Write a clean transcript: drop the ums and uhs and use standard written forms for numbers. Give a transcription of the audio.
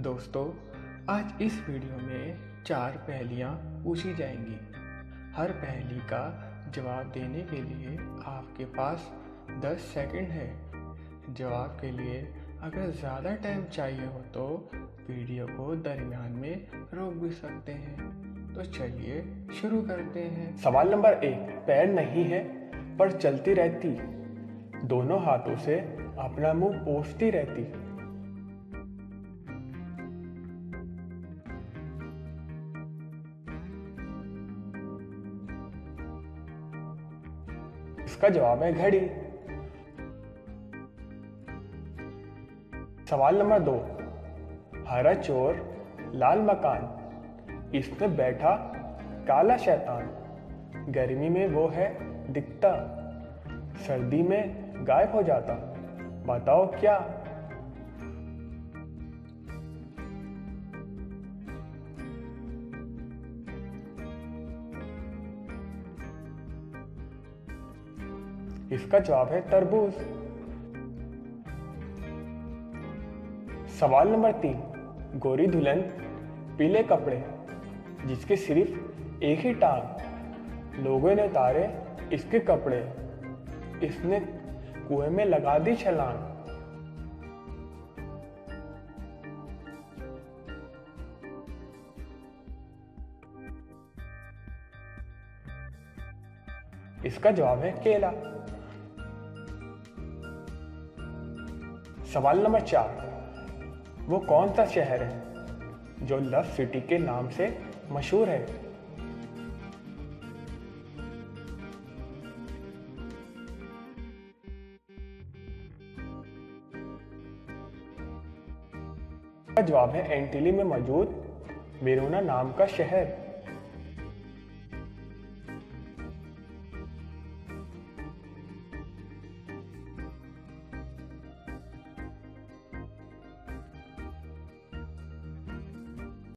दोस्तों, आज इस वीडियो में 4 पहेलियाँ पूछी जाएंगी। हर पहेली का जवाब देने के लिए आपके पास 10 सेकंड है। जवाब के लिए अगर ज़्यादा टाइम चाहिए हो तो वीडियो को दरमियान में रोक भी सकते हैं। तो चलिए शुरू करते हैं। सवाल नंबर 1। पैर नहीं है पर चलती रहती, दोनों हाथों से अपना मुंह पोंछती रहती। इसका जवाब है घड़ी। सवाल नंबर 2। हरा चोर लाल मकान, इसमें बैठा काला शैतान। गर्मी में वो है दिखता, सर्दी में गायब हो जाता। बताओ क्या? इसका जवाब है तरबूज। सवाल नंबर 3। गोरी दुल्हन पीले कपड़े, जिसके सिर्फ एक ही टांग, लोगों ने उतारे इसके कपड़े, इसने कुएं में लगा दी छलांग। इसका जवाब है केला। सवाल नंबर 4। वो कौन सा शहर है जो लव सिटी के नाम से मशहूर है? इसका जवाब है एंटीली में मौजूद वेरोना नाम का शहर।